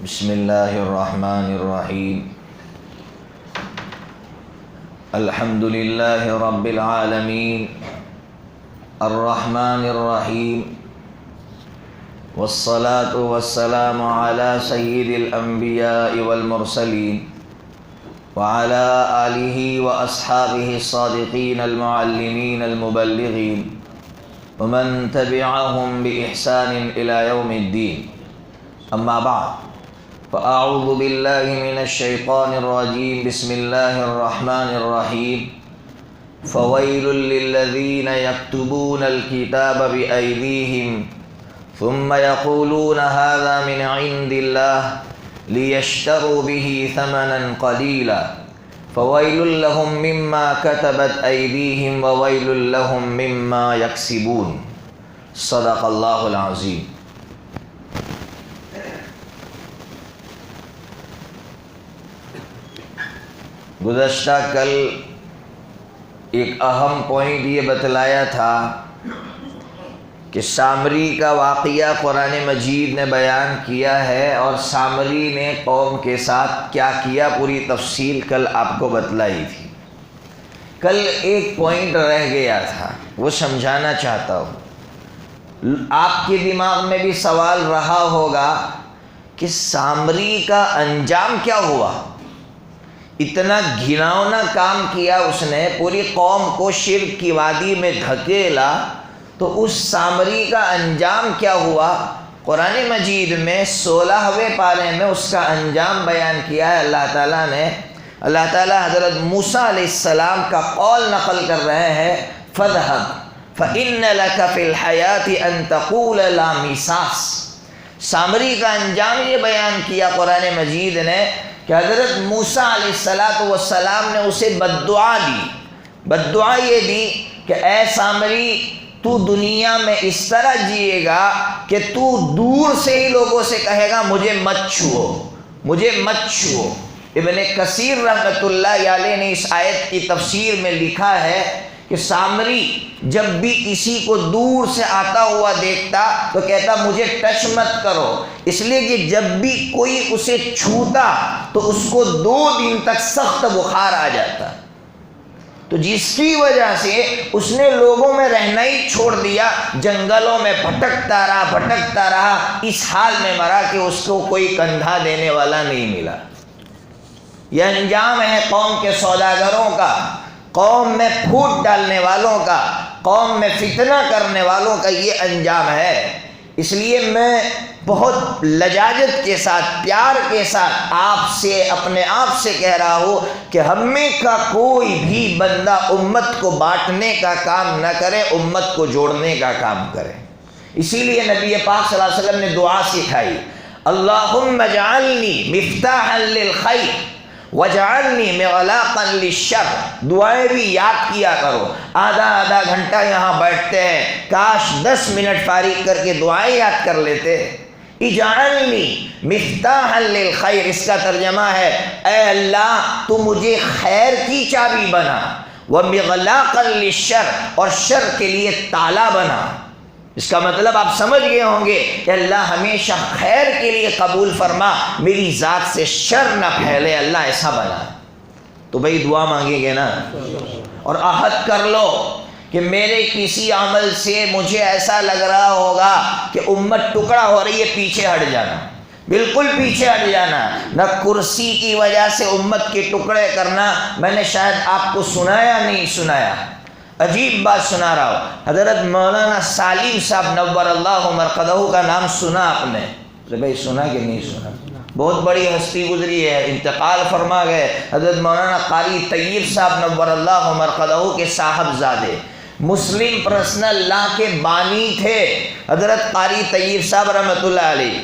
بسم اللہ الرحمن الرحیم الحمد للہ رب العالمین الرحمن الرحیم والصلاة والسلام علی سید الانبیاء والمرسلین وعلى آلہ واصحابہ الصادقین المعلمین المبلغین ومن تبعهم بإحسان إلى يوم الدین. اما بعد فأعوذ باللہ من الشیطان الرجیم. بسم اللہ الرحمن الرحیم. فویل للذین یکتبون الکتاب بأیدیہم ثم یقولون هذا من عند اللہ لیشتروا به ثمنا قلیلا فویل لهم مما كتبت ایدیہم وویل لهم مما یکسبون. صدق اللہ العظیم. گزشتہ کل ایک اہم پوائنٹ یہ بتلایا تھا کہ سامری کا واقعہ قرآن مجید نے بیان کیا ہے اور سامری نے قوم کے ساتھ کیا کیا پوری تفصیل کل آپ کو بتلائی تھی. کل ایک پوائنٹ رہ گیا تھا، وہ سمجھانا چاہتا ہوں. آپ کے دماغ میں بھی سوال رہا ہوگا کہ سامری کا انجام کیا ہوا. اتنا گھناؤنا کام کیا اس نے، پوری قوم کو شرک کی وادی میں دھکیلا، تو اس سامری کا انجام کیا ہوا. قرآن مجید میں 16ویں پارے میں اس کا انجام بیان کیا ہے. اللہ تعالیٰ حضرت موسیٰ علیہ السلام کا قول نقل کر رہے ہیں، فَاذْهَبْ فَإِنَّ لَكَ فِي الْحَيَاةِ أَن تَقُولَ لَا مِسَاسَ. سامری کا انجام یہ بیان کیا قرآن مجید نے کہ حضرت موسیٰ علیہ السلام نے اسے بددعا دی. بددعا یہ دی کہ اے سامری، تو دنیا میں اس طرح جیے گا کہ تو دور سے ہی لوگوں سے کہے گا مجھے مت چھوؤ، مجھے مت چھوؤ. ابن کثیر رحمۃ اللہ علیہ نے اس آیت کی تفسیر میں لکھا ہے کہ سامری جب بھی کسی کو دور سے آتا ہوا دیکھتا تو کہتا مجھے ٹچ مت کرو، اس لیے کہ جب بھی کوئی اسے چھوتا تو اس کو 2 دن تک سخت بخار آ جاتا. تو جس کی وجہ سے اس نے لوگوں میں رہنا ہی چھوڑ دیا، جنگلوں میں بھٹکتا رہا، اس حال میں مرا کہ اس کو کوئی کندھا دینے والا نہیں ملا. یہ انجام ہے قوم کے سوداگروں کا، قوم میں پھوٹ ڈالنے والوں کا، قوم میں فتنہ کرنے والوں کا یہ انجام ہے. اس لیے میں بہت لجاجت کے ساتھ، پیار کے ساتھ اپنے آپ سے کہہ رہا ہوں کہ ہم میں کا کوئی بھی بندہ امت کو بانٹنے کا کام نہ کرے، امت کو جوڑنے کا کام کرے. اسی لیے نبی پاک صلی اللہ علیہ وسلم نے دعا سکھائی، اللہم اجعلنی مفتاحا للخیر وَجَعَلْنِي مِغْلَاقًا لِلشَّرِّ. دعائیں بھی یاد کیا کرو. آدھا گھنٹہ یہاں بیٹھتے ہیں، کاش 10 منٹ فارغ کر کے دعائیں یاد کر لیتے. اجعلنی مفتاحا للخیر، اس کا ترجمہ ہے اے اللہ تو مجھے خیر کی چابی بنا، وَمِغْلَاقًا لِلشَّرِّ، اور شر کے لیے تالا بنا. اس کا مطلب آپ سمجھ گئے ہوں گے کہ اللہ ہمیشہ خیر کے لیے قبول فرما، میری ذات سے شر نہ پھیلے، اللہ ایسا بنا. تو بھئی دعا مانگیں گے نا، اور عہد کر لو کہ میرے کسی عمل سے مجھے ایسا لگ رہا ہوگا کہ امت ٹکڑا ہو رہی ہے، پیچھے ہٹ جانا، بالکل پیچھے ہٹ جانا. نہ کرسی کی وجہ سے امت کے ٹکڑے کرنا. میں نے شاید آپ کو سنایا نہیں سنایا، عجیب بات سنا رہا ہوں. حضرت مولانا سالم صاحب نور اللہ مرقدہ کا نام سنا آپ نے؟ بھائی سنا کہ نہیں سنا؟ بہت بڑی ہستی گزری ہے، انتقال فرما گئے. حضرت مولانا قاری طیب صاحب نور اللہ مرقدہ کے صاحبزادے، مسلم پرسنل لا کے بانی تھے حضرت قاری طیب صاحب رحمۃ اللہ علیہ.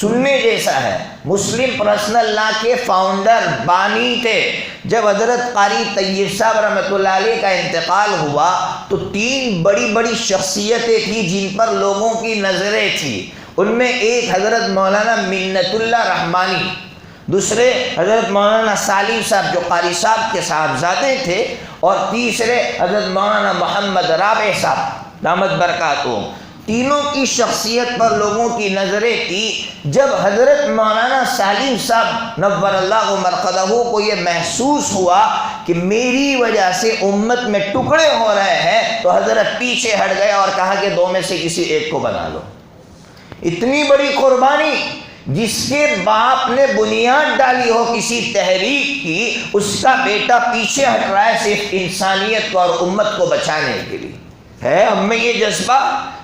سننے جیسا ہے، مسلم پرسنل لا کے فاؤنڈر بانی تھے. جب حضرت قاری طیب صاحب رحمۃ اللہ علیہ کا انتقال ہوا تو 3 بڑی شخصیتیں تھیں جن پر لوگوں کی نظریں تھیں. ان میں ایک حضرت مولانا منت اللہ رحمانی، دوسرے حضرت مولانا سالم صاحب جو قاری صاحب کے صاحبزادے تھے، اور تیسرے حضرت مولانا محمد رابع صاحب دامت برکاتہم. تینوں کی شخصیت پر لوگوں کی نظریں تھی۔ جب حضرت مولانا سالم صاحب نور اللہ مرقدہ کو یہ محسوس ہوا کہ میری وجہ سے امت میں ٹکڑے ہو رہے ہیں، تو حضرت پیچھے ہٹ گئے اور کہا کہ دو میں سے کسی ایک کو بنا لو۔ اتنی بڑی قربانی، جس کے باپ نے بنیاد ڈالی ہو کسی تحریک کی، اس کا بیٹا پیچھے ہٹ رہا ہے صرف انسانیت کو اور امت کو بچانے کے لیے۔ ہے ہم میں یہ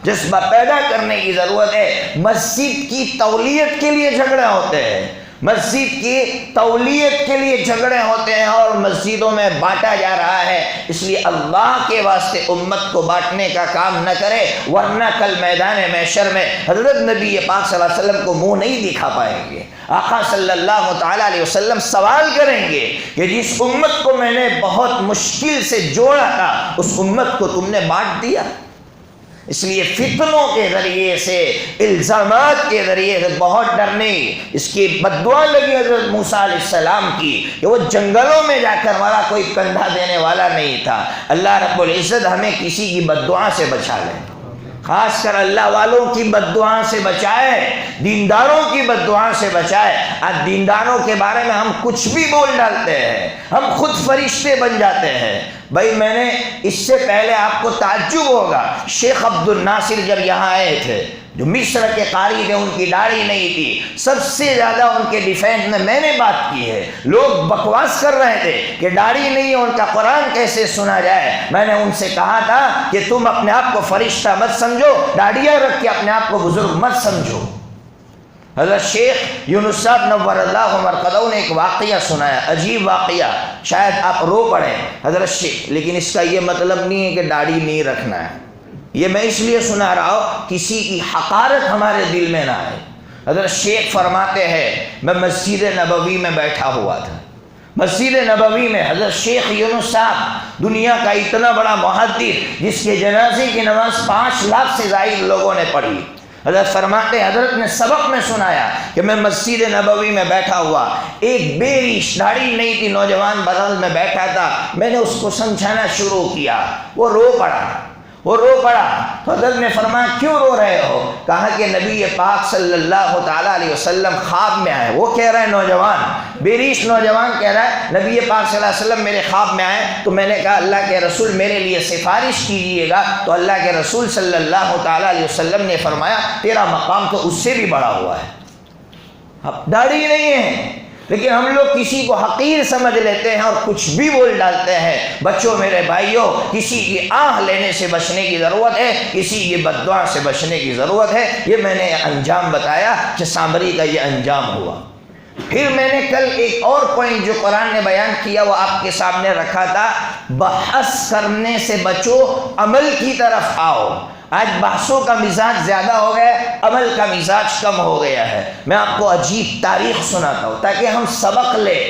جذبہ پیدا کرنے کی ضرورت ہے۔ مسجد کی تولیت کے لیے جھگڑے ہوتے ہیں، مسجد کی تولیت کے لیے جھگڑے ہوتے ہیں اور مسجدوں میں بانٹا جا رہا ہے۔ اس لیے اللہ کے واسطے امت کو بانٹنے کا کام نہ کرے، ورنہ کل میدان محشر میں حضرت نبی پاک صلی اللہ علیہ وسلم کو منہ نہیں دکھا پائیں گے۔ آقا صلی اللہ تعالیٰ علیہ وسلم سوال کریں گے کہ جس امت کو میں نے بہت مشکل سے جوڑا تھا، اس امت کو تم نے بانٹ دیا۔ اس لیے فتنوں کے ذریعے سے، الزامات کے ذریعے سے بہت ڈرنے۔ اس کی بد دعا لگی حضرت موسیٰ علیہ السلام کی کہ وہ جنگلوں میں جا کر مرا، کوئی کندھا دینے والا نہیں تھا۔ اللہ رب العزت ہمیں کسی کی بد دعا سے بچا لے، خاص کر اللہ والوں کی بد دعا سے بچائے، دینداروں کی بد دعا سے بچائے۔ آج دینداروں کے بارے میں ہم کچھ بھی بول ڈالتے ہیں، ہم خود فرشتے بن جاتے ہیں۔ بھائی میں نے اس سے پہلے، آپ کو تعجب ہوگا، شیخ عبد الناصر جب یہاں آئے تھے، جو مصر کے قاری تھے، ان کی داڑھی نہیں تھی، سب سے زیادہ ان کے ڈیفینس میں نے بات کی ہے۔ لوگ بکواس کر رہے تھے کہ داڑھی نہیں ہے، ان کا قرآن کیسے سنا جائے۔ میں نے ان سے کہا تھا کہ تم اپنے آپ کو فرشتہ مت سمجھو، داڑھیاں رکھ کے اپنے آپ کو بزرگ مت سمجھو۔ حضرت شیخ یونس صاحب نور اللہ مرقدہ نے ایک واقعہ سنایا، عجیب واقعہ، شاید آپ رو پڑیں حضرت شیخ، لیکن اس کا یہ مطلب نہیں ہے کہ داڑھی نہیں رکھنا ہے۔ یہ میں اس لیے سنا رہا ہوں کسی کی حقارت ہمارے دل میں نہ آئے۔ حضرت شیخ فرماتے ہیں، میں مسجد نبوی میں بیٹھا ہوا تھا۔ مسجد نبوی میں حضرت شیخ یونس صاحب، دنیا کا اتنا بڑا محدث جس کے جنازے کی نماز 5 لاکھ سے زائد لوگوں نے پڑھی، حضرت فرماتے ہیں حضرت نے سبق میں سنایا کہ میں مسجد نبوی میں بیٹھا ہوا، ایک بے ریش داڑھی نہیں تھی نوجوان بغل میں بیٹھا تھا، میں نے اس کو سمجھانا شروع کیا، وہ رو پڑا۔ تو حضرت نے فرمایا کیوں رو رہے ہو؟ کہا کہ نبی پاک صلی اللہ تعالیٰ علیہ وسلم خواب میں آئے۔ وہ کہہ رہا ہے نوجوان، بے ریش نوجوان کہہ رہا ہے نبی پاک صلی اللہ علیہ وسلم میرے خواب میں آئے، تو میں نے کہا اللہ کے رسول میرے لیے سفارش کیجئے گا، تو اللہ کے رسول صلی اللہ تعالیٰ علیہ وسلم نے فرمایا تیرا مقام تو اس سے بھی بڑا ہوا ہے۔ اب داڑھی نہیں ہے، لیکن ہم لوگ کسی کو حقیر سمجھ لیتے ہیں اور کچھ بھی بول ڈالتے ہیں۔ بچوں میرے بھائیوں، کسی کی آہ لینے سے بچنے کی ضرورت ہے، کسی کی بد دعا سے بچنے کی ضرورت ہے۔ یہ میں نے انجام بتایا کہ سامری کا یہ انجام ہوا۔ پھر میں نے کل ایک اور پوائنٹ جو قرآن نے بیان کیا وہ آپ کے سامنے رکھا تھا، بحث کرنے سے بچو، عمل کی طرف آؤ۔ آج بحثوں کا مزاج زیادہ ہو گیا ہے، عمل کا مزاج کم ہو گیا ہے۔ میں آپ کو عجیب تاریخ سناتا ہوں تاکہ ہم سبق لیں۔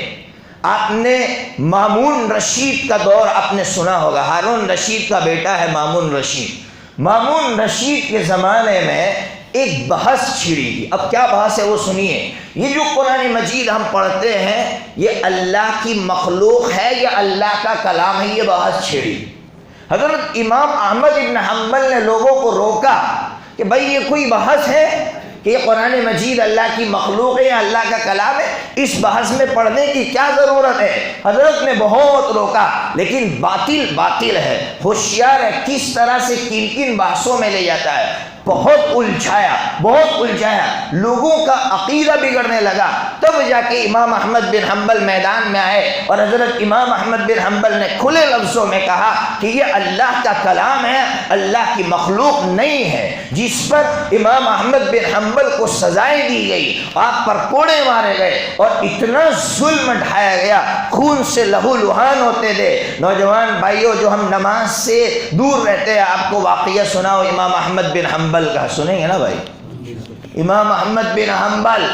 آپ نے مامون رشید کا دور آپ نے سنا ہوگا، ہارون رشید کا بیٹا ہے مامون رشید۔ مامون رشید کے زمانے میں ایک بحث چھڑی تھی۔ اب کیا بحث ہے وہ سنیے۔ یہ جو قرآن مجید ہم پڑھتے ہیں یہ اللہ کی مخلوق ہے یا اللہ کا کلام ہے، یہ بحث چھڑی۔ حضرت امام احمد بن حنبل نے لوگوں کو روکا کہ بھائی یہ کوئی بحث ہے کہ یہ قرآن مجید اللہ کی مخلوق ہے یا اللہ کا کلام ہے، اس بحث میں پڑھنے کی کیا ضرورت ہے؟ حضرت نے بہت روکا، لیکن باطل ہے، ہوشیار ہے، کس طرح سے کن کن بحثوں میں لے جاتا ہے۔ بہت الجھایا، لوگوں کا عقیدہ بگڑنے لگا۔ تب جا کے امام احمد بن حنبل میدان میں آئے اور حضرت امام احمد بن حنبل نے کھلے لفظوں میں کہا کہ یہ اللہ کا کلام ہے، اللہ کی مخلوق نہیں ہے۔ جس پر امام احمد بن حنبل کو سزائیں دی گئی، آپ پر کوڑے مارے گئے اور اتنا ظلم ڈھایا گیا، خون سے لہو لہان ہوتے تھے۔ نوجوان بھائیوں جو ہم نماز سے دور رہتے ہیں، آپ کو واقعہ سناؤ امام احمد بن حنبل کا، سنیں گے نا بھائی؟ امام احمد بن حنبل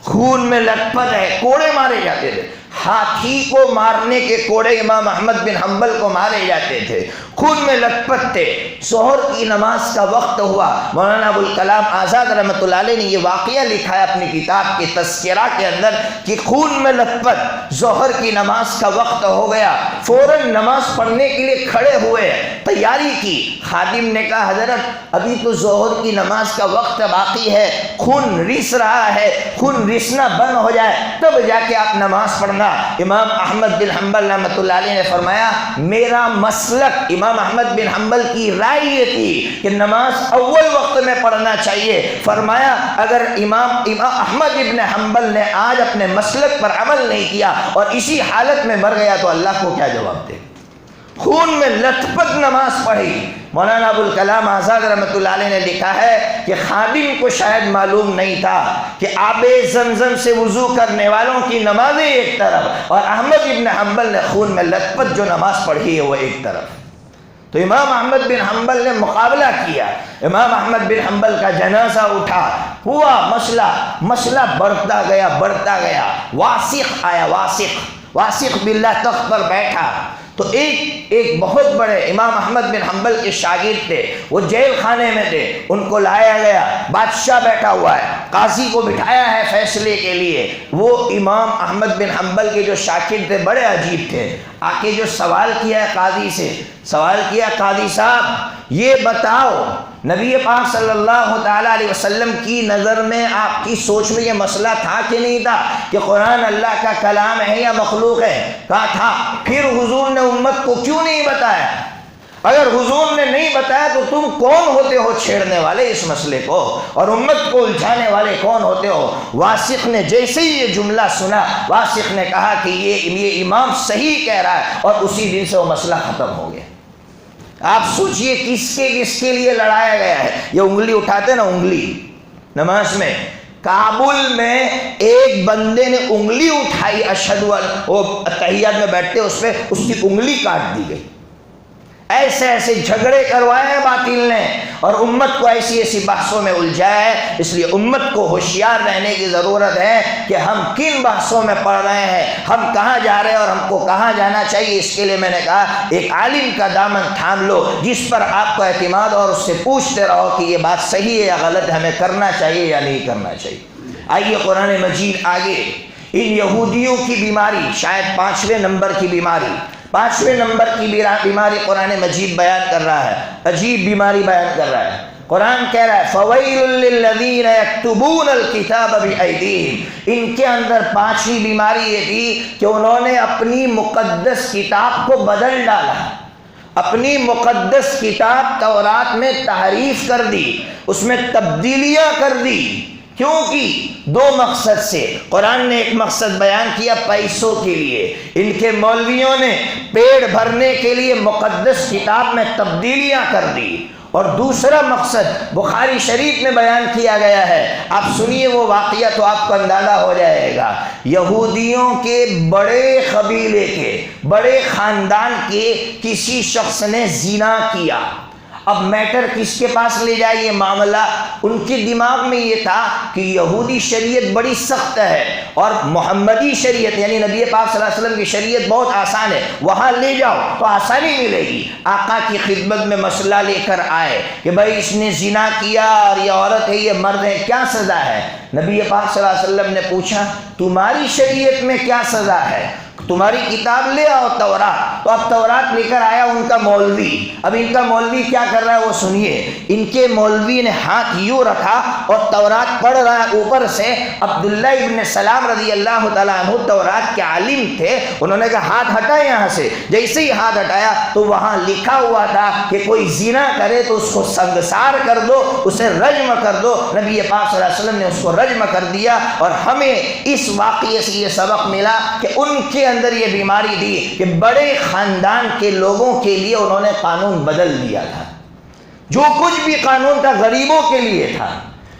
خون میں لت پت ہے، کوڑے مارے جاتے تھے۔ ہاتھی کو مارنے کے کوڑے امام احمد بن حنبل کو مارے جاتے تھے، خون میں لت پت تھے۔ ظہر کی نماز کا وقت ہوا، مولانا ابوالکلام آزاد رحمۃ اللہ علیہ نے یہ واقعہ لکھا ہے اپنی کتاب کے تذکرہ کے اندر کہ خون میں لت پت، ظہر کی نماز کا وقت ہو گیا، فوراً نماز پڑھنے کے لیے کھڑے ہوئے، تیاری کی۔ خادم نے کہا حضرت ابھی تو ظہر کی نماز کا وقت باقی ہے، خون رس رہا ہے، خون رسنا بند ہو جائے تب جا کے آپ نماز پڑھنا۔ امام احمد بن حنبل رحمۃ اللہ علیہ نے فرمایا میرا مسلک، امام احمد بن حنبل کی رائے یہ تھی کہ نماز اول وقت میں پڑھنا چاہیے۔ فرمایا اگر امام احمد بن حنبل نے آج اپنے مسلک پر عمل نہیں کیا اور اسی حالت میں مر گیا تو اللہ کو کیا جواب دے؟ خون میں لت پت نماز پڑھی۔ مولانا ابوالکلام آزاد رحمۃ اللہ علیہ نے لکھا ہے کہ خادم کو شاید معلوم نہیں تھا کہ آب زمزم سے وضو کرنے والوں کی نمازیں ایک طرف اور احمد ابن حنبل نے خون میں لت پت جو نماز پڑھی ہے وہ ایک طرف۔ تو امام احمد بن حنبل نے مقابلہ کیا، امام احمد بن حنبل کا جنازہ اٹھا، ہوا مسئلہ بڑھتا گیا، واسق آیا، واسق باللہ تخت پر بیٹھا تو ایک بہت بڑے امام احمد بن حنبل کے شاگرد تھے، وہ جیل خانے میں تھے، ان کو لایا گیا، بادشاہ بیٹھا ہوا ہے، قاضی کو بٹھایا ہے فیصلے کے لیے۔ وہ امام احمد بن حنبل کے جو شاگرد تھے بڑے عجیب تھے، آ کے جو سوال کیا ہے قاضی سے، سوال کیا قاضی صاحب یہ بتاؤ نبی پاک صلی اللہ تعالیٰ علیہ وسلم کی نظر میں آپ کی سوچ میں یہ مسئلہ تھا کہ نہیں تھا کہ قرآن اللہ کا کلام ہے یا مخلوق ہے؟ کہا تھا۔ پھر حضور نے امت کو کیوں نہیں بتایا؟ اگر حضور نے نہیں بتایا تو تم کون ہوتے ہو چھیڑنے والے اس مسئلے کو، اور امت کو الجھانے والے کون ہوتے ہو؟ واسق نے جیسے ہی یہ جملہ سنا، واسق نے کہا کہ یہ امام صحیح کہہ رہا ہے، اور اسی دن سے وہ مسئلہ ختم ہو گیا۔ آپ سوچئے کس کے لیے لڑایا گیا ہے؟ یہ انگلی اٹھاتے نا، انگلی نماز میں، کابل میں ایک بندے نے انگلی اٹھائی، اشہد وہ تحیات میں بیٹھتے اس پہ اس کی انگلی کاٹ دی گئی۔ ایسے جھگڑے کروائے ہیں باطل نے، اور امت کو ایسی بحثوں میں الجھایا ہے۔ اس لیے امت کو ہوشیار رہنے کی ضرورت ہے کہ ہم کن بحثوں میں پڑھ رہے ہیں، ہم کہاں جا رہے ہیں اور ہم کو کہاں جانا چاہیے۔ اس کے لیے میں نے کہا ایک عالم کا دامن تھام لو جس پر آپ کو اعتماد، اور اس سے پوچھتے رہو کہ یہ بات صحیح ہے یا غلط ہے، ہمیں کرنا چاہیے یا نہیں کرنا چاہیے۔ آئیے قرآن مجید آگے ان یہودیوں کی بیماری، شاید 5ویں نمبر کی بیماری، 5ویں نمبر کی بیماری قرآن مجید بیان کر رہا ہے، عجیب بیماری بیان کر رہا ہے۔ قرآن کہہ رہا ہے فَوَيْلٌ لِّلَّذِينَ يَكْتُبُونَ الْكِتَابَ بِأَيْدِيهِمْ۔ ان کے اندر 5ویں بیماری یہ تھی کہ انہوں نے اپنی مقدس کتاب کو بدل ڈالا، اپنی مقدس کتاب تورات میں تحریف کر دی، اس میں تبدیلیاں کر دی۔ کیونکہ 2 مقصد سے قرآن نے ایک مقصد بیان کیا پیسوں کے لیے، ان کے مولویوں نے پیڑ بھرنے کے لیے مقدس کتاب میں تبدیلیاں کر دی، اور دوسرا مقصد بخاری شریف میں بیان کیا گیا ہے۔ آپ سنیے وہ واقعہ تو آپ کو اندازہ ہو جائے گا۔ یہودیوں کے بڑے قبیلے کے، بڑے خاندان کے کسی شخص نے زنا کیا۔ اب میٹر کس کے پاس لے جائے یہ معاملہ؟ ان کے دماغ میں یہ تھا کہ یہودی شریعت بڑی سخت ہے اور محمدی شریعت یعنی نبی پاک صلی اللہ علیہ وسلم کی شریعت بہت آسان ہے، وہاں لے جاؤ تو آسانی ملے گی۔ آقا کی خدمت میں مسئلہ لے کر آئے کہ بھائی اس نے زنا کیا اور یہ عورت ہے، یہ مرد ہے، کیا سزا ہے؟ نبی پاک صلی اللہ علیہ وسلم نے پوچھا تمہاری شریعت میں کیا سزا ہے؟ تمہاری کتاب لے آؤ تورات۔ تو اب تورات لے کر آیا ان کا مولوی۔ اب ان کا مولوی کیا کر رہا ہے وہ سنیے۔ ان کے مولوی نے ہاتھ یوں رکھا اور تورات پڑھ رہا ہے اوپر سے۔ عبداللہ ابن سلام رضی اللہ تعالیٰ عنہ تورات کے عالم تھے، انہوں نے کہا ہاتھ ہٹائے یہاں سے۔ جیسے ہی ہاتھ ہٹایا تو وہاں لکھا ہوا تھا کہ کوئی زنا کرے تو اس کو سنگسار کر دو، اسے رجم کر دو۔ نبی پاک صلی اللہ علیہ وسلم نے اس کو رجم کر دیا، اور ہمیں اس واقعے سے یہ سبق ملا کہ ان کے اندر یہ بیماری تھی کہ بڑے خاندان کے لوگوں کے لیے انہوں نے قانون بدل دیا تھا۔ جو کچھ بھی قانون تھا غریبوں کے لیے تھا،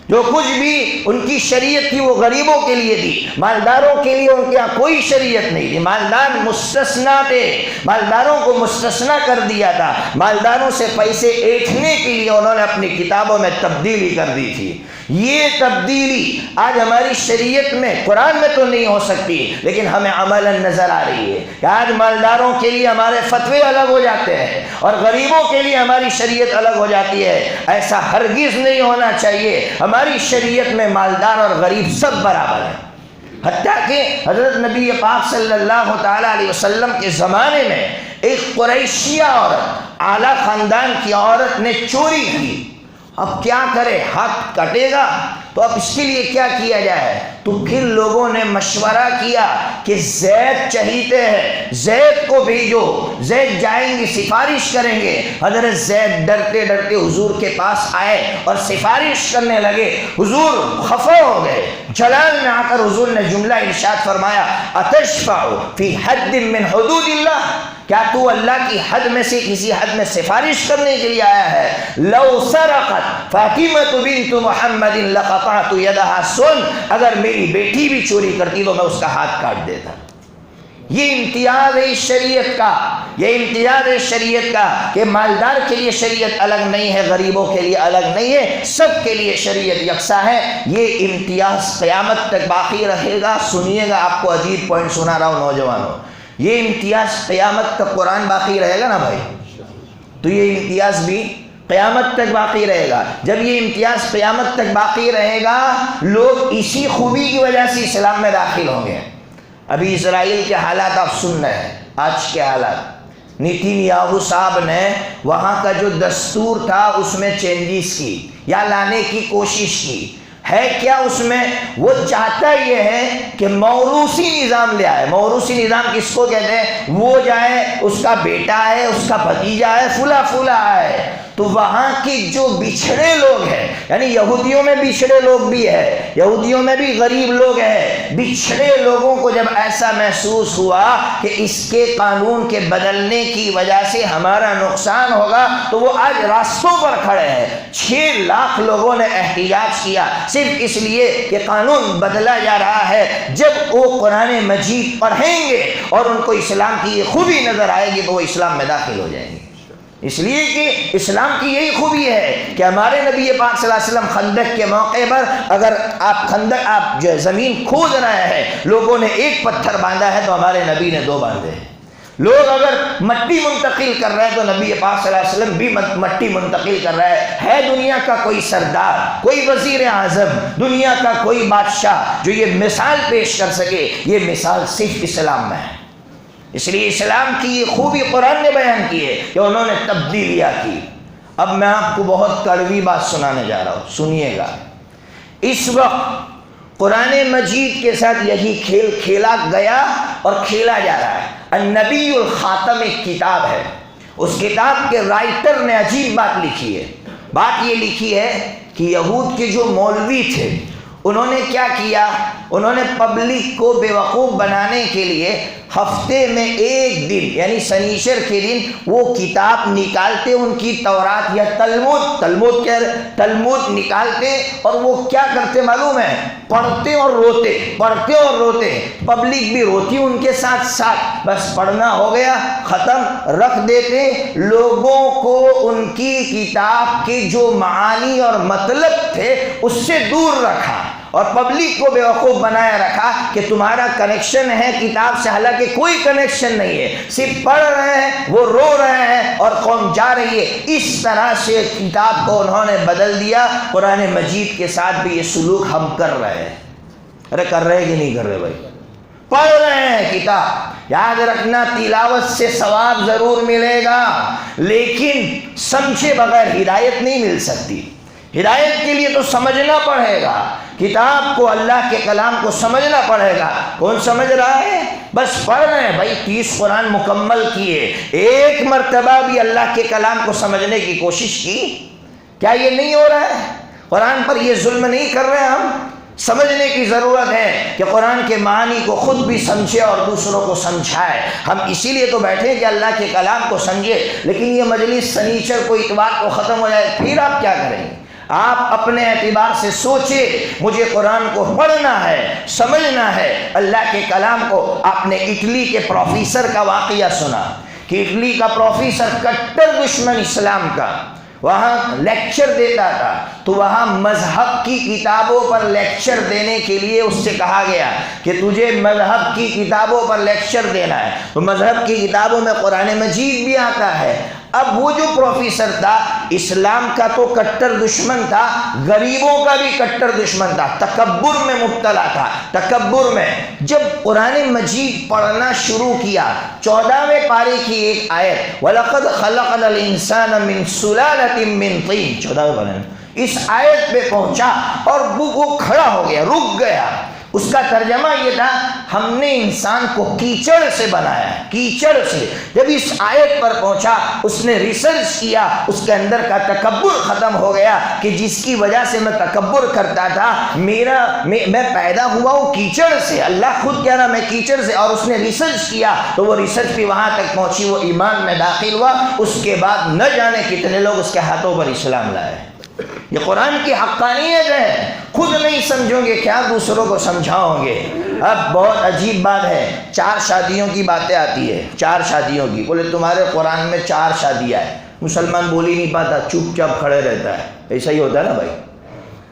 جو کچھ بھی ان کی شریعت تھی وہ غریبوں کے لیے تھی، مالداروں کے لیے ان کے یہاں کوئی شریعت نہیں تھی۔ مالدار مستثنا تھے، مالداروں کو مستثنا کر دیا تھا۔ مالداروں سے پیسے ایٹھنے کے لیے انہوں نے اپنی کتابوں میں تبدیلی کر دی تھی۔ یہ تبدیلی آج ہماری شریعت میں، قرآن میں تو نہیں ہو سکتی لیکن ہمیں عملاً نظر آ رہی ہے کہ آج مالداروں کے لیے ہمارے فتوے الگ ہو جاتے ہیں اور غریبوں کے لیے ہماری شریعت الگ ہو جاتی ہے۔ ایسا ہرگز نہیں ہونا چاہیے۔ ہماری شریعت میں مالدار اور غریب سب برابر ہیں، حتیٰ کہ حضرت نبی پاک صلی اللہ تعالیٰ علیہ وسلم کے زمانے میں ایک قریشیہ عورت، اعلیٰ خاندان کی عورت نے چوری کی۔ اب کیا کرے، ہاتھ کٹے گا، تو اب اس کے لیے کیا کیا جائے؟ تو پھر لوگوں نے مشورہ کیا کہ زید چہیتے ہیں، زید کو بھیجو، زید جائیں گے سفارش کریں گے۔ حضرت زید ڈرتے ڈرتے حضور کے پاس آئے اور سفارش کرنے لگے۔ حضور خفا ہو گئے، جلال میں آ کر حضور نے جملہ ارشاد فرمایا، اتشفع فی حد من حدود اللہ، کیا تو اللہ کی حد میں سے کسی حد میں سفارش کرنے کے لیے آیا ہے؟ لو سرقت فاطمہ بنت محمد لقطعت یدہا، سن، اگر میری بیٹی بھی چوری کرتی تو میں اس کا ہاتھ کاٹ دیتا۔ یہ امتیاز ہے شریعت کا، یہ امتیاز ہے شریعت کا کہ مالدار کے لیے شریعت الگ نہیں ہے، غریبوں کے لیے الگ نہیں ہے، سب کے لیے شریعت یکساں ہے۔ یہ امتیاز قیامت تک باقی رہے گا۔ سنیے گا، آپ کو عجیب پوائنٹ سنا رہا ہوں نوجوانوں، یہ امتیاز قیامت تک قرآن باقی رہے گا نا بھائی، تو یہ امتیاز بھی قیامت تک باقی رہے گا۔ جب یہ امتیاز قیامت تک باقی رہے گا، لوگ اسی خوبی کی وجہ سے اسلام میں داخل ہوں گے۔ ابھی اسرائیل کے حالات آپ سن رہے ہیں، آج کے حالات، نیتن یاہو صاحب نے وہاں کا جو دستور تھا اس میں چینجز کی یا لانے کی کوشش کی ہے۔ کیا اس میں وہ چاہتا یہ ہے کہ موروثی نظام لے آئے۔ موروثی نظام کس کو کہتے ہیں؟ وہ جائے، اس کا بیٹا ہے، اس کا بھتیجا ہے، فلا فلا ہے، تو وہاں کی جو بچھڑے لوگ ہیں، یعنی یہودیوں میں بچھڑے لوگ بھی ہیں، یہودیوں میں بھی غریب لوگ ہیں، بچھڑے لوگوں کو جب ایسا محسوس ہوا کہ اس کے قانون کے بدلنے کی وجہ سے ہمارا نقصان ہوگا، تو وہ آج راستوں پر کھڑے ہیں۔ 6 لاکھ لوگوں نے احتجاج کیا صرف اس لیے کہ قانون بدلا جا رہا ہے۔ جب وہ قرآن مجید پڑھیں گے اور ان کو اسلام کی یہ خوبی نظر آئے گی تو وہ اسلام میں داخل ہو جائیں گے۔ اس لیے کہ اسلام کی یہی خوبی ہے کہ ہمارے نبی پاک صلی اللہ علیہ وسلم خندق کے موقع پر، اگر آپ جو زمین کھود رہے ہیں، لوگوں نے ایک پتھر باندھا ہے تو ہمارے نبی نے 2 باندھے ہیں۔ لوگ اگر مٹی منتقل کر رہے ہیں تو نبی پاک صلی اللہ علیہ وسلم بھی مٹی منتقل کر رہا ہے۔ دنیا کا کوئی سردار، کوئی وزیر اعظم، دنیا کا کوئی بادشاہ جو یہ مثال پیش کر سکے، یہ مثال صرف اسلام میں ہے۔ اس لیے اسلام کی یہ خوبی قرآن نے بیان کی ہے کہ انہوں نے تبدیلیاں کی۔ اب میں آپ کو بہت کڑوی بات سنانے جا رہا ہوں، سنیے گا۔ اس وقت قرآن مجید کے ساتھ یہی کھیل کھیلا گیا اور کھیلا جا رہا ہے۔ النبی الخاتم ایک کتاب ہے، اس کتاب کے رائٹر نے عجیب بات لکھی ہے۔ بات یہ لکھی ہے کہ یہود کے جو مولوی تھے انہوں نے کیا کیا، انہوں نے پبلک کو بیوقوف بنانے کے لیے ہفتے میں ایک دن یعنی سنیچر کے دن وہ کتاب نکالتے، ان کی تورات یا تلمود نکالتے، اور وہ کیا کرتے معلوم ہے؟ پڑھتے اور روتے، پڑھتے اور روتے، پبلک بھی روتی ان کے ساتھ ساتھ۔ بس پڑھنا ہو گیا، ختم، رکھ دیتے۔ لوگوں کو ان کی کتاب کے جو معانی اور مطلب تھے اس سے دور رکھا اور پبلک کو بیوقوف بنایا رکھا کہ تمہارا کنیکشن ہے کتاب سے، حالانکہ کوئی کنیکشن نہیں ہے، صرف پڑھ رہے ہیں، وہ رو رہے ہیں اور قوم جا رہی ہے۔ اس طرح سے کتاب کو انہوں نے بدل دیا۔ قرآن مجید کے ساتھ بھی یہ سلوک ہم کر رہے ہیں۔ ارے کر رہے کہ نہیں کر رہے بھائی؟ پڑھ رہے ہیں کتاب، یاد رکھنا تلاوت سے ثواب ضرور ملے گا، لیکن سمجھے بغیر ہدایت نہیں مل سکتی۔ ہدایت کے لیے تو سمجھنا پڑے گا، کتاب کو، اللہ کے کلام کو سمجھنا پڑے گا۔ کون سمجھ رہا ہے؟ بس پڑھ رہے ہیں بھائی، 30 قرآن مکمل کیے، ایک مرتبہ بھی اللہ کے کلام کو سمجھنے کی کوشش کی؟ کیا یہ نہیں ہو رہا ہے؟ قرآن پر یہ ظلم نہیں کر رہے ہم؟ سمجھنے کی ضرورت ہے کہ قرآن کے معنی کو خود بھی سمجھے اور دوسروں کو سمجھائے۔ ہم اسی لیے تو بیٹھے کہ اللہ کے کلام کو سمجھے، لیکن یہ مجلس سنیچر کو اتوار کو ختم ہو جائے، پھر آپ کیا کریں گے؟ آپ اپنے اعتبار سے سوچے، مجھے قرآن کو پڑھنا ہے، سمجھنا ہے، اللہ کے کلام کو۔ آپ نے اٹلی کے پروفیسر کا واقعہ سنا کہ اٹلی کا پروفیسر کٹر دشمن اسلام کا، وہاں لیکچر دیتا تھا، تو وہاں مذہب کی کتابوں پر لیکچر دینے کے لیے اس سے کہا گیا کہ تجھے مذہب کی کتابوں پر لیکچر دینا ہے، تو مذہب کی کتابوں میں قرآن مجید بھی آتا ہے۔ اب وہ جو پروفیسر تھا اسلام کا تو کٹر دشمن تھا، غریبوں کا بھی کٹر دشمن تھا، تکبر میں مبتلا تھا، تکبر میں۔ جب قرآن مجید پڑھنا شروع کیا، 14ویں پارے کی ایک آیت وَلَقَدْ خَلَقْنَا الْإِنسَانَ مِنْ سُلَالَةٍ مِنْ طِينٍ، 14ویں پارے اس آیت پہ پہنچا اور وہ کھڑا ہو گیا، رک گیا۔ اس کا ترجمہ یہ تھا ہم نے انسان کو کیچڑ سے بنایا ہے، کیچڑ سے۔ جب اس آیت پر پہنچا اس نے ریسرچ کیا، اس کے اندر کا تکبر ختم ہو گیا کہ جس کی وجہ سے میں تکبر کرتا تھا، میں پیدا ہوا ہوں کیچڑ سے، اللہ خود کہہ رہا میں کیچڑ سے، اور اس نے ریسرچ کیا تو وہ ریسرچ بھی وہاں تک پہنچی، وہ ایمان میں داخل ہوا۔ اس کے بعد نہ جانے کتنے لوگ اس کے ہاتھوں پر اسلام لائے۔ یہ قرآن کی حقانیت ہے، خود نہیں سمجھو گے کیا دوسروں کو سمجھاؤ گے۔ اب بہت عجیب بات ہے، 4 شادیوں کی باتیں آتی ہے، 4 شادیوں کی، بولے تمہارے قرآن میں 4 شادیاں ہیں، مسلمان بول ہی نہیں پاتا، چپ چاپ کھڑے رہتا ہے، ایسا ہی ہوتا ہے نا بھائی۔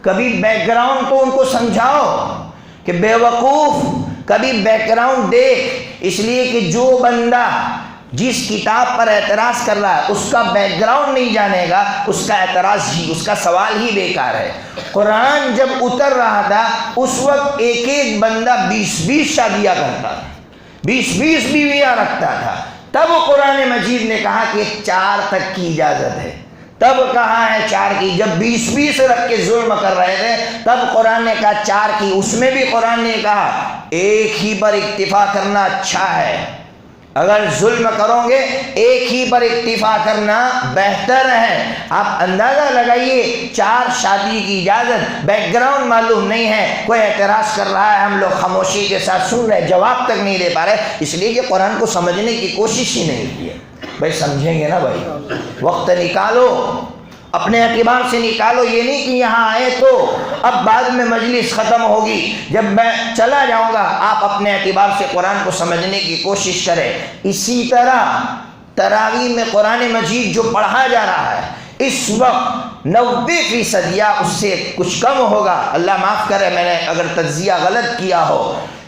کبھی بیک گراؤنڈ تو ان کو سمجھاؤ کہ بے وقوف، کبھی بیک گراؤنڈ دیکھ، اس لیے کہ جو بندہ جس کتاب پر اعتراض کر رہا ہے اس کا بیک گراؤنڈ نہیں جانے گا، اس کا اعتراض ہی، اس کا سوال ہی بیکار ہے۔ قرآن جب اتر رہا تھا اس وقت ایک بندہ 20 شادیاں کرتا تھا، 20 بیویاں رکھتا تھا، تب قرآن مجید نے کہا کہ 4 تک کی اجازت ہے، تب کہا ہے 4 کی۔ جب 20 رکھ کے ظلم کر رہے تھے تب قرآن نے کہا 4 کی، اس میں بھی قرآن نے کہا ایک ہی پر اکتفا کرنا اچھا ہے، اگر ظلم کرو گے ایک ہی پر اکتفا کرنا بہتر ہے۔ آپ اندازہ لگائیے 4 شادی کی اجازت، بیک گراؤنڈ معلوم نہیں ہے، کوئی اعتراض کر رہا ہے، ہم لوگ خاموشی کے ساتھ سن رہے، جواب تک نہیں دے پا رہے، اس لیے کہ قرآن کو سمجھنے کی کوشش ہی نہیں کی ہے۔ بھائی سمجھیں گے نا بھائی، وقت نکالو، اپنے اعتبار سے نکالو، یہ نہیں کہ یہاں آئے تو اب بعد میں مجلس ختم ہوگی جب میں چلا جاؤں گا، آپ اپنے اعتبار سے قرآن کو سمجھنے کی کوشش کریں۔ اسی طرح تراویح میں قرآن مجید جو پڑھا جا رہا ہے اس وقت 90% یا اس سے کچھ کم ہوگا، اللہ معاف کرے میں نے اگر تجزیہ غلط کیا ہو،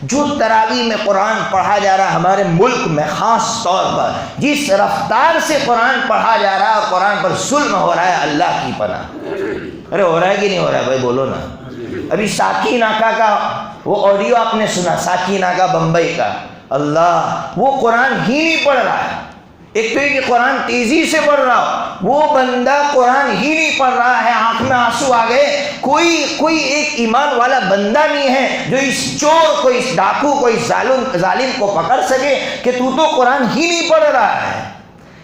جو تراویح میں قرآن پڑھا جا رہا ہے ہمارے ملک میں خاص طور پر جس رفتار سے قرآن پڑھا جا رہا ہے اور قرآن پر ظلم ہو رہا ہے، اللہ کی پناہ۔ ارے ہو رہا ہے کہ نہیں ہو رہا ہے بھائی، بولو نا۔ ابھی ساکی ناکا کا وہ آڈیو آپ نے سنا، ساکی ناکا بمبئی کا، اللہ وہ قرآن ہی نہیں پڑھ رہا ہے، ایک تو یہ کہ قرآن تیزی سے پڑھ رہا ہو، وہ بندہ قرآن ہی نہیں پڑھ رہا ہے، آنکھ میں آنسو آ گئے۔ کوئی ایک ایمان والا بندہ نہیں ہے جو اس چور کو، اس ڈاکو کو، اس ظالم کو پکڑ سکے کہ تو قرآن ہی نہیں پڑھ رہا ہے۔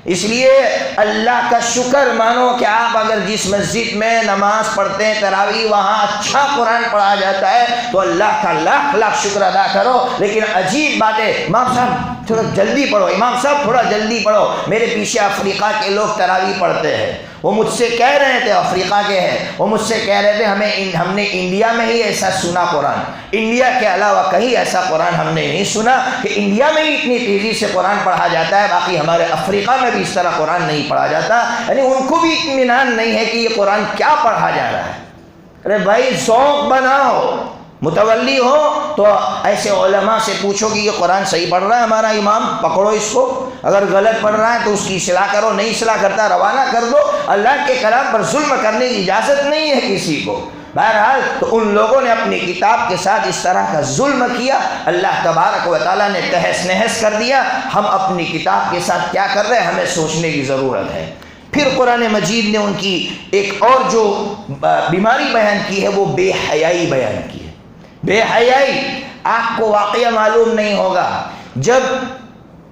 اس لیے اللہ کا شکر مانو کہ آپ اگر جس مسجد میں نماز پڑھتے ہیں تراویح وہاں اچھا قرآن پڑھا جاتا ہے تو اللہ کا لاکھ لاکھ شکر ادا کرو۔ لیکن عجیب بات ہے، امام صاحب تھوڑا جلدی پڑھو، امام صاحب تھوڑا جلدی پڑھو۔ میرے پیچھے افریقہ کے لوگ تراویح پڑھتے ہیں، وہ مجھ سے کہہ رہے تھے، افریقہ کے ہیں، وہ مجھ سے کہہ رہے تھے ہم نے انڈیا میں ہی ایسا سنا قرآن، انڈیا کے علاوہ کہیں ایسا قرآن ہم نے نہیں سنا کہ انڈیا میں ہی اتنی تیزی سے قرآن پڑھا جاتا ہے، باقی ہمارے افریقہ میں بھی اس طرح قرآن نہیں پڑھا جاتا۔ یعنی ان کو بھی اطمینان نہیں ہے کہ یہ قرآن کیا پڑھا جا رہا ہے۔ ارے بھائی ذوق بناؤ، متولی ہو تو ایسے علماء سے پوچھو کہ یہ قرآن صحیح پڑھ رہا ہے ہمارا امام، پکڑو اس کو، اگر غلط پڑھ رہا ہے تو اس کی اصلاح کرو، نہیں اصلاح کرتا روانہ کر دو۔ اللہ کے کلام پر ظلم کرنے کی اجازت نہیں ہے کسی کو۔ بہرحال تو ان لوگوں نے اپنی کتاب کے ساتھ اس طرح کا ظلم کیا، اللہ تبارک و تعالیٰ نے تہس نہس کر دیا۔ ہم اپنی کتاب کے ساتھ کیا کر رہے ہیں ہمیں سوچنے کی ضرورت ہے۔ پھر قرآن مجید نے ان کی ایک اور جو بیماری بیان کی ہے وہ بے حیائی بیان کی ہے۔ بے حیائی، آپ کو واقعہ معلوم نہیں ہوگا، جب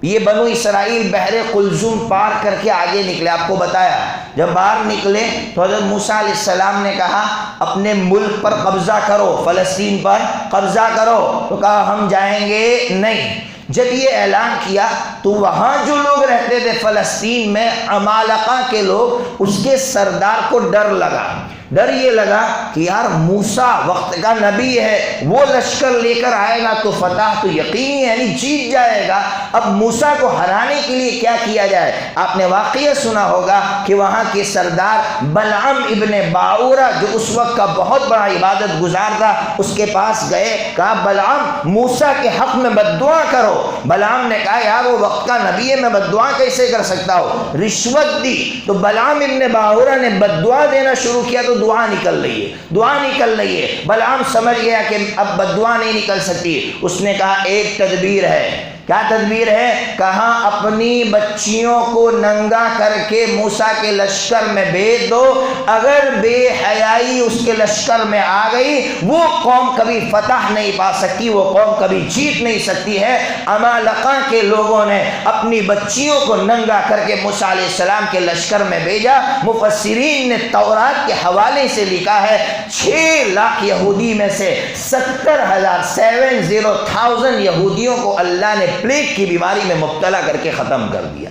یہ بنو اسرائیل بحر قلزم پار کر کے آگے نکلے، آپ کو بتایا جب باہر نکلے تو حضرت موسیٰ علیہ السلام نے کہا اپنے ملک پر قبضہ کرو، فلسطین پر قبضہ کرو، تو کہا ہم جائیں گے نہیں۔ جب یہ اعلان کیا تو وہاں جو لوگ رہتے تھے فلسطین میں، عمالقہ کے لوگ، اس کے سردار کو ڈر لگا ڈر یہ لگا کہ یار موسیٰ وقت کا نبی ہے، وہ لشکر لے کر آئے گا تو فتح تو یقینی ہے، یعنی جیت جائے گا۔ اب موسیٰ کو ہرانے کے لیے کیا کیا جائے؟ آپ نے واقعہ سنا ہوگا کہ وہاں کے سردار بلعام ابن باعورہ جو اس وقت کا بہت بڑا عبادت گزار تھا، اس کے پاس گئے، کہا بلعام موسیٰ کے حق میں بد دعا کرو۔ بلعام نے کہا یار وہ وقت کا نبی ہے، میں بد دعا کیسے کر سکتا ہوں؟ رشوت دی تو بلعام ابن باعورہ نے بد دعا دینا شروع کیا تو دعا نکل رہی ہے، دعا نکل رہی ہے۔ بلعام سمجھ گیا کہ اب بد دعا نہیں نکل سکتی، اس نے کہا ایک تدبیر ہے۔ کیا تدبیر ہے؟ کہا اپنی بچیوں کو ننگا کر کے موسیٰ کے لشکر میں بھیج دو، اگر بے حیائی اس کے لشکر میں آ گئی وہ قوم کبھی فتح نہیں پا سکتی، وہ قوم کبھی جیت نہیں سکتی ہے۔ عمالقہ کے لوگوں نے اپنی بچیوں کو ننگا کر کے موسیٰ علیہ السلام کے لشکر میں بھیجا۔ مفسرین نے تورات کے حوالے سے لکھا ہے 6 لاکھ یہودی میں سے 70,000 یہودیوں کو اللہ نے پلیگ کی بیماری میں مبتلا کر کے ختم کر دیا۔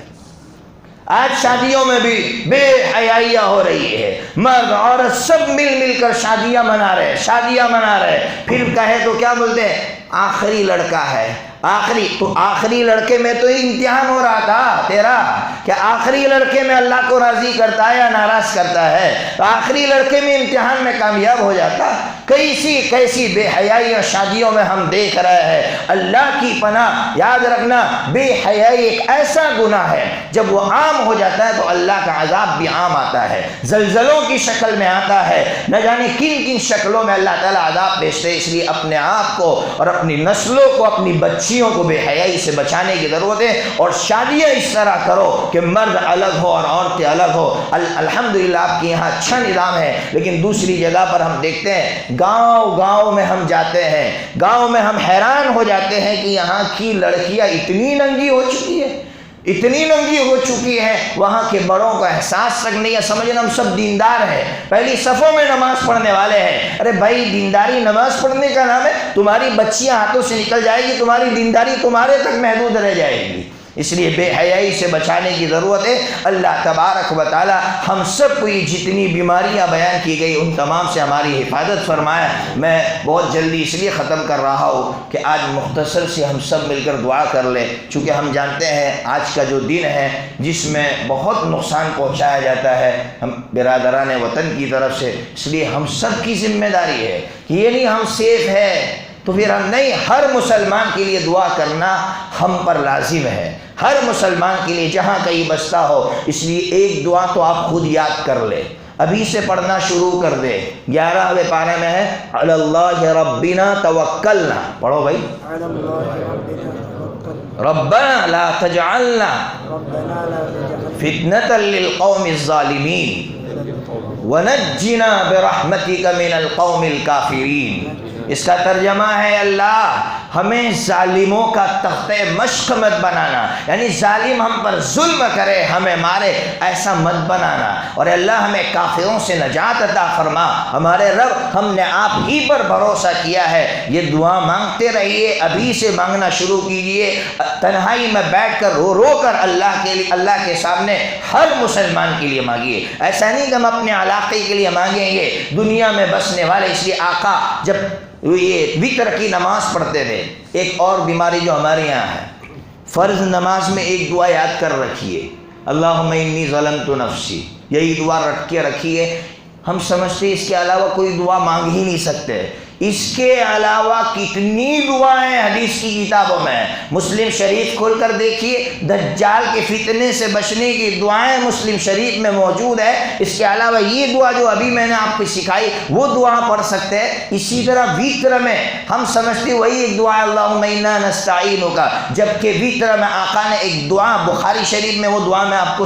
آج شادیوں میں بھی بے حیائیاں ہو رہی ہے، مرد عورت سب مل کر شادیاں منا رہے، پھر کہے تو کیا بولتے ہیں؟ آخری لڑکا ہے، آخری لڑکے میں تو امتحان ہو رہا تھا تیرا کہ آخری لڑکے میں اللہ کو راضی کرتا ہے یا ناراض کرتا ہے، تو آخری لڑکے میں امتحان میں کامیاب ہو جاتا۔ کیسی بے حیائیاں شادیوں میں ہم دیکھ رہے ہیں۔ اللہ کی پناہ، یاد رکھنا بے حیائی ایک ایسا گناہ ہے جب وہ عام ہو جاتا ہے تو اللہ کا عذاب بھی عام آتا ہے، زلزلوں کی شکل میں آتا ہے، نہ جانے کن شکلوں میں اللہ تعالیٰ عذاب بھیجتے ہیں۔ اس لیے اپنے آپ کو اور اپنی نسلوں کو، اپنی بچیوں کو بے حیائی سے بچانے کی ضرورت ہے، اور شادیاں اس طرح کرو کہ مرد الگ ہو اور عورتیں الگ ہو۔ الحمدللہ آپ کے یہاں اچھا نظام ہے، لیکن دوسری جگہ پر ہم دیکھتے ہیں گاؤں میں ہم جاتے ہیں، گاؤں میں ہم حیران ہو جاتے ہیں کہ یہاں کی لڑکیاں اتنی ننگی ہو چکی ہے، وہاں کے بڑوں کا احساس تک نہیں ہے، سمجھنا ہم سب دیندار ہیں، پہلی صفوں میں نماز پڑھنے والے ہیں۔ ارے بھائی دینداری نماز پڑھنے کا نام ہے؟ تمہاری بچیاں ہاتھوں سے نکل جائے گی، تمہاری دینداری تمہارے تک محدود رہ جائے گی۔ اس لیے بے حیائی سے بچانے کی ضرورت ہے۔ اللہ تبارک و تعالی ہم سب کو یہ جتنی بیماریاں بیان کی گئی ان تمام سے ہماری حفاظت فرمائے۔ میں بہت جلدی اس لیے ختم کر رہا ہوں کہ آج مختصر سے ہم سب مل کر دعا کر لیں، چونکہ ہم جانتے ہیں آج کا جو دن ہے جس میں بہت نقصان پہنچایا جاتا ہے ہم برادران وطن کی طرف سے، اس لیے ہم سب کی ذمہ داری ہے کہ یہ نہیں ہم سیف ہے تو پھر ہم نہیں، ہر مسلمان کے لیے دعا کرنا ہم پر لازم ہے، ہر مسلمان کے لیے جہاں کہیں بستا ہو۔ اس لیے ایک دعا تو آپ خود یاد کر لیں، ابھی سے پڑھنا شروع کر دے۔ 11ویں پارے میں ہے علی اللہ ربنا توکلنا، پڑھو بھائی، ربنا لا تجعلنا فتنة للقوم الظالمین ونجنا برحمتک من القوم الکافرین۔ اس کا ترجمہ ہے اللہ ہمیں ظالموں کا تخت مشق مت بنانا، یعنی ظالم ہم پر ظلم کرے ہمیں مارے ایسا مت بنانا، اور اللہ ہمیں کافروں سے نجات عطا فرما۔ ہمارے رب ہم نے آپ ہی پر بھروسہ کیا ہے، یہ دعا مانگتے رہیے، ابھی سے مانگنا شروع کیجئے، تنہائی میں بیٹھ کر رو کر اللہ کے سامنے ہر مسلمان کے لیے مانگیے۔ ایسا نہیں کہ ہم اپنے علاقے کے لیے مانگیں گے، دنیا میں بسنے والے۔ اس لیے آقا جب یہ وتر کی نماز پڑھتے تھے، ایک اور بیماری جو ہمارے یہاں ہے، فرض نماز میں ایک دعا یاد کر رکھیے، اللہم انی ظلمت نفسی، یہی دعا رٹ کے رکھیے۔ ہم سمجھتے اس کے علاوہ کوئی دعا مانگ ہی نہیں سکتے، اس کے علاوہ کتنی دعائیں حدیث کی کتابوں میں ہیں۔ مسلم شریف کھول کر دیکھیے، دجال کے فتنے سے بچنے کی دعائیں مسلم شریف میں موجود ہے۔ اس کے علاوہ یہ دعا جو ابھی میں نے آپ کو سکھائی وہ دعا پڑھ سکتے ہیں۔ اسی طرح ویتر میں ہم سمجھتے وہی ایک دعا اللہم انا نستعینک، جبکہ ویتر میں آقا نے ایک دعا بخاری شریف میں، وہ دعا میں آپ کو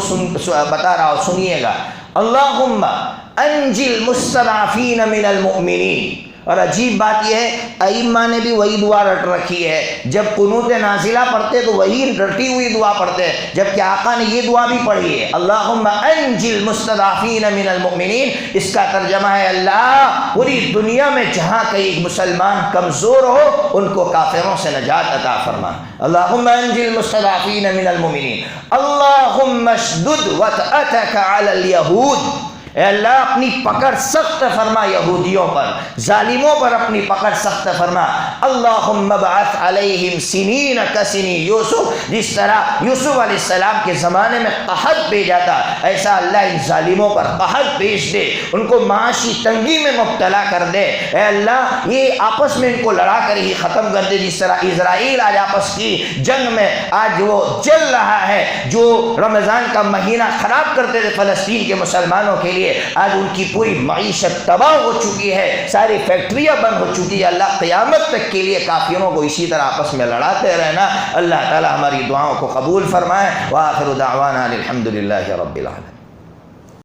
بتا رہا ہوں، سنیے گا، اللہم انجی المستضعفین من المؤمنین۔ اور عجیب بات یہ ہے ائمہ نے بھی وہی دعا رٹ رکھی ہے، جب قنوت نازلہ پڑھتے تو وہی رٹی ہوئی دعا پڑھتے ہیں، جبکہ آقا نے یہ دعا بھی پڑھی ہے، اللہم انجی المستضعفین من المؤمنین۔ اس کا ترجمہ ہے اللہ پوری دنیا میں جہاں کہیں مسلمان کمزور ہو ان کو کافروں سے نجات عطا فرما، اللہم انجی المستضعفین من المؤمنین، اللہم اشدد وطأتک علی الیہود۔ اے اللہ اپنی پکڑ سخت فرما یہودیوں پر، ظالموں پر اپنی پکڑ سخت فرما۔ اللہم ابعث علیہم سنین کسنی یوسف، جس طرح یوسف علیہ السلام کے زمانے میں قحط بھیجا تھا، ایسا اللہ ان ظالموں پر قحط بھیج دے، ان کو معاشی تنگی میں مبتلا کر دے۔ اے اللہ یہ آپس میں ان کو لڑا کر ہی ختم کر دے، جس طرح اسرائیل آج آپس کی جنگ میں آج وہ جل رہا ہے، جو رمضان کا مہینہ خراب کرتے تھے فلسطین کے مسلمانوں کے لیے، آج ان کی پوری معیشت تباہ ہو چکی ہے، ساری فیکٹریاں بند ہو چکی ہے۔ اللہ قیامت تک کے لیے کافروں کو اسی طرح آپس میں لڑاتے رہنا۔ اللہ تعالی ہماری دعاؤں کو قبول فرمائے۔ وآخر دعوانا الحمد للہ رب العالمین۔